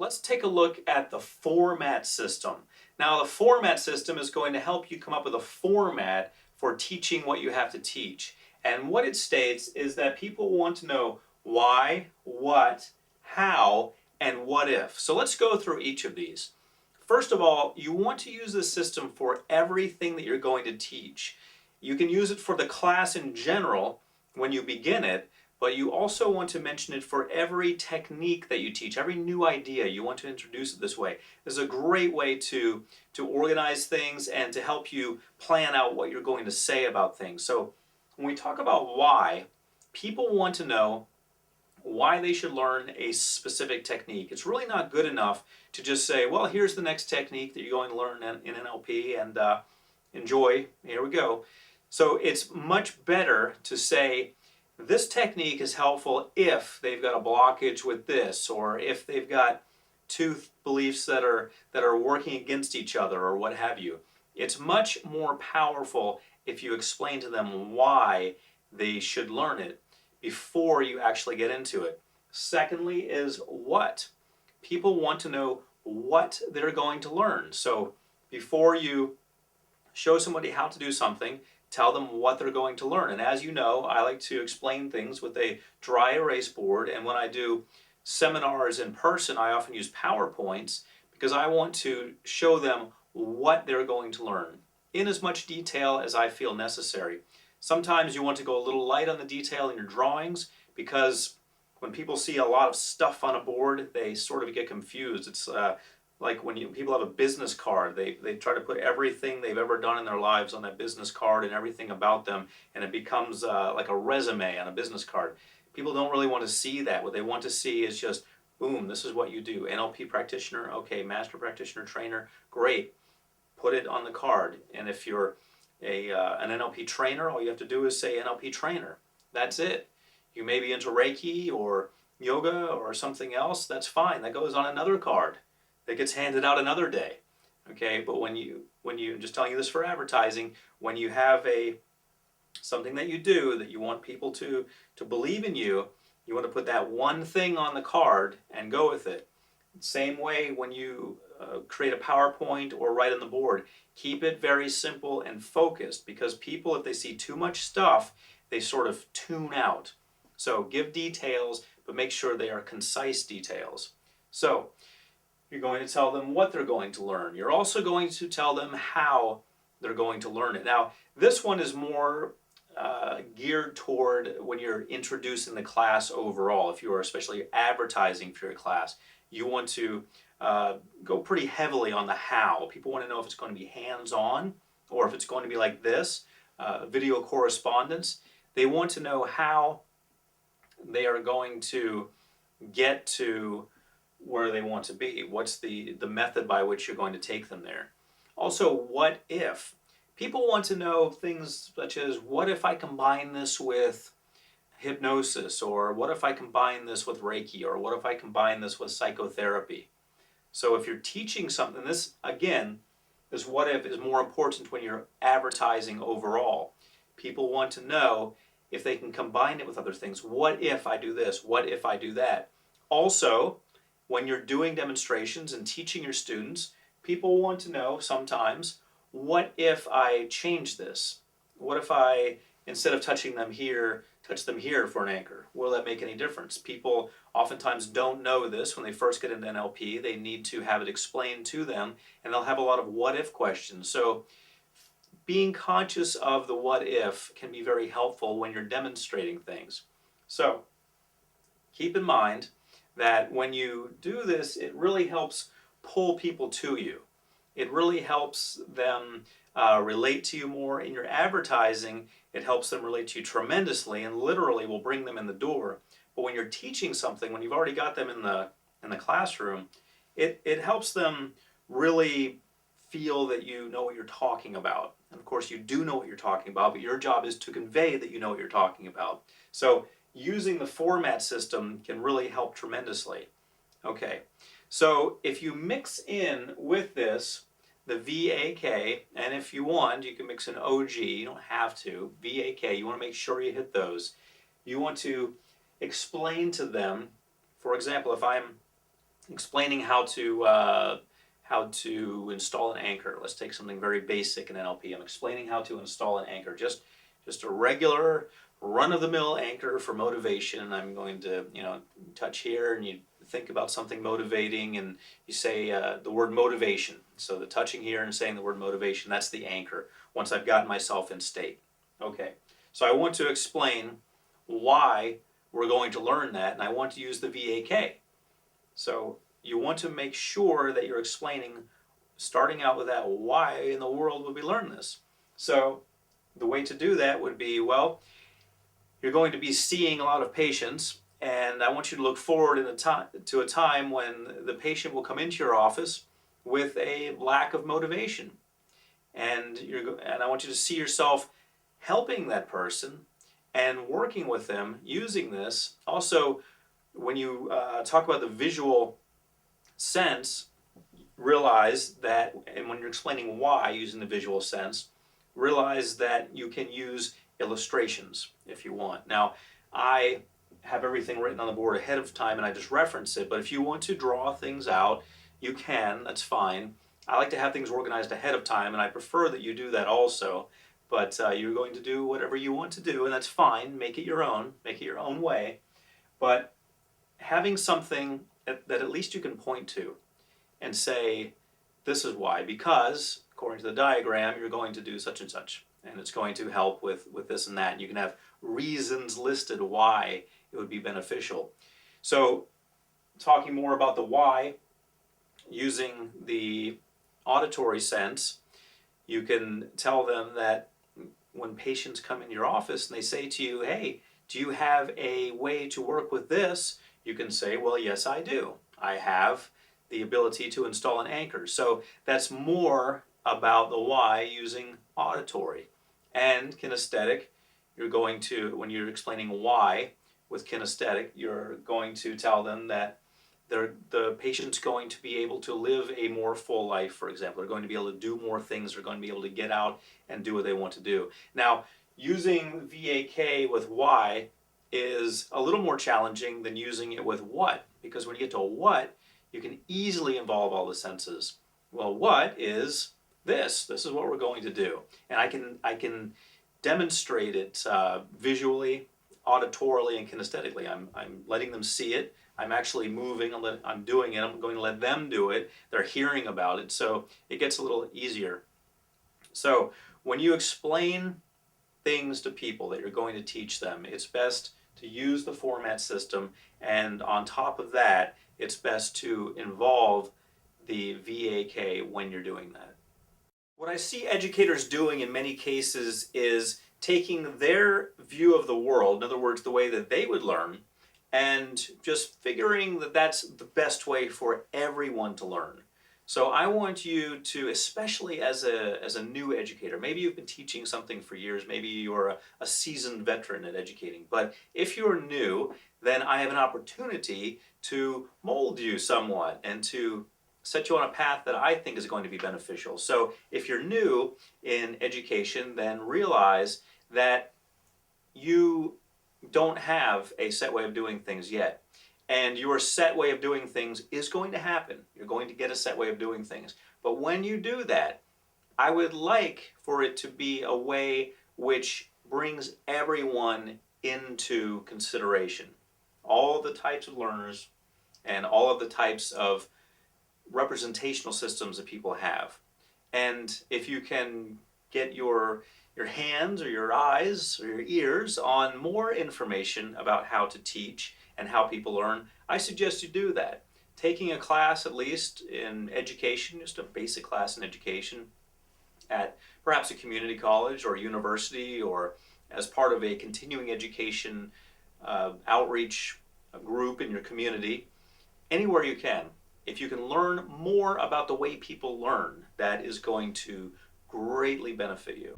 Let's take a look at the format system. Now, the format system is going to help you come up with a format for teaching what you have to teach. And what it states is that people want to know why, what, how, and what if. So let's go through each of these. First of all, you want to use this system for everything that you're going to teach. You can use it for the class in general when you begin it, but you also want to mention it for every technique that you teach, every new idea. You want to introduce it this way. This is a great way to organize things and to help you plan out what you're going to say about things. So when we talk about why, people want to know why they should learn a specific technique. It's really not good enough to just say, well, here's the next technique that you're going to learn in NLP and enjoy, here we go. So it's much better to say, this technique is helpful if they've got a blockage with this, or if they've got two beliefs that are working against each other, or what have you. It's much more powerful if you explain to them why they should learn it before you actually get into it. Secondly is what. People want to know what they're going to learn. So before you show somebody how to do something, tell them what they're going to learn. And as you know, I like to explain things with a dry erase board, and when I do seminars in person, I often use PowerPoints because I want to show them what they're going to learn in as much detail as I feel necessary. Sometimes you want to go a little light on the detail in your drawings because when people see a lot of stuff on a board, they sort of get confused. It's like when people have a business card, they try to put everything they've ever done in their lives on that business card and everything about them, and it becomes like a resume on a business card. People don't really want to see that. What they want to see is just, boom, this is what you do. NLP practitioner, okay, master practitioner, trainer, great. Put it on the card. And if you're an NLP trainer, all you have to do is say NLP trainer. That's it. You may be into Reiki or yoga or something else, that's fine. That goes on another card that gets handed out another day. Okay, but when you just telling you this for advertising, when you have something that you do that you want people to believe in you, you want to put that one thing on the card and go with it. Same way when you create a PowerPoint or write on the board, keep it very simple and focused, because people, if they see too much stuff, they sort of tune out. So give details, but make sure they are concise details. So you're going to tell them what they're going to learn. You're also going to tell them how they're going to learn it. Now, this one is more geared toward when you're introducing the class overall. If you are especially advertising for your class, you want to go pretty heavily on the how. People want to know if it's going to be hands-on or if it's going to be like this, video correspondence. They want to know how they are going to get to where they want to be. What's the method by which you're going to take them there? Also, what if? People want to know things such as, what if I combine this with hypnosis, or what if I combine this with Reiki, or what if I combine this with psychotherapy? So if you're teaching something, this again, this what if is more important when you're advertising overall. People want to know if they can combine it with other things. What if I do this? What if I do that? Also, when you're doing demonstrations and teaching your students, people want to know sometimes, what if I change this? What if I, instead of touching them here, touch them here for an anchor? Will that make any difference? People oftentimes don't know this when they first get into NLP. They need to have it explained to them, and they'll have a lot of what if questions. So being conscious of the what if can be very helpful when you're demonstrating things. So keep in mind that when you do this, it really helps pull people to you. It really helps them relate to you more. In your advertising, it helps them relate to you tremendously and literally will bring them in the door. But when you're teaching something, when you've already got them in the classroom, it helps them really feel that you know what you're talking about. And of course, you do know what you're talking about, but your job is to convey that you know what you're talking about. So using the format system can really help tremendously. Okay, so if you mix in with this the VAK, and if you want, you can mix an OG, you don't have to, VAK, you want to make sure you hit those. You want to explain to them, for example, if I'm explaining how to install an anchor. Let's take something very basic in NLP. I'm explaining how to install an anchor, just a regular run-of-the-mill anchor for motivation. I'm going to, touch here, and you think about something motivating, and you say the word motivation. So the touching here and saying the word motivation, that's the anchor, once I've gotten myself in state. Okay, so I want to explain why we're going to learn that, and I want to use the VAK. So you want to make sure that you're explaining, starting out with that, why in the world would we learn this? So the way to do that would be, well, you're going to be seeing a lot of patients, and I want you to look forward to a time when the patient will come into your office with a lack of motivation. And I want you to see yourself helping that person and working with them using this. Also, when you talk about the visual sense, realize that, and when you're explaining why using the visual sense, realize that you can use illustrations if you want. Now, I have everything written on the board ahead of time and I just reference it, but if you want to draw things out, you can, that's fine. I like to have things organized ahead of time, and I prefer that you do that also, but you're going to do whatever you want to do, and that's fine. Make it your own way, but having something that at least you can point to and say, this is why, because according to the diagram, you're going to do such and such, and it's going to help with this and that. And you can have reasons listed why it would be beneficial. So talking more about the why, using the auditory sense, you can tell them that when patients come in your office and they say to you, hey, do you have a way to work with this? You can say, well, yes, I do. I have the ability to install an anchor. So that's more about the why using auditory. And kinesthetic, you're going to, when you're explaining why with kinesthetic, you're going to tell them that the patient's going to be able to live a more full life, for example. They're going to be able to do more things. They're going to be able to get out and do what they want to do. Now, using VAK with why is a little more challenging than using it with what, because when you get to what, you can easily involve all the senses. Well, what is this? This is what we're going to do. And I can demonstrate it visually, auditorily, and kinesthetically. I'm letting them see it. I'm actually moving, I'm doing it, I'm going to let them do it. They're hearing about it, so it gets a little easier. So when you explain things to people that you're going to teach them, it's best to use the format system, and on top of that, it's best to involve the VAK when you're doing that. What I see educators doing in many cases is taking their view of the world, in other words, the way that they would learn, and just figuring that that's the best way for everyone to learn. So I want you to, especially as a new educator, maybe you've been teaching something for years, maybe you're a seasoned veteran at educating, but if you're new, then I have an opportunity to mold you somewhat and to set you on a path that I think is going to be beneficial. So if you're new in education, then realize that you don't have a set way of doing things yet. And your set way of doing things is going to happen. You're going to get a set way of doing things. But when you do that, I would like for it to be a way which brings everyone into consideration. All of the types of learners and all of the types of representational systems that people have. And if you can get your hands or your eyes or your ears on more information about how to teach and how people learn, I suggest you do that. Taking a class, at least in education, just a basic class in education at perhaps a community college or university, or as part of a continuing education outreach group in your community, anywhere you can. If you can learn more about the way people learn, that is going to greatly benefit you.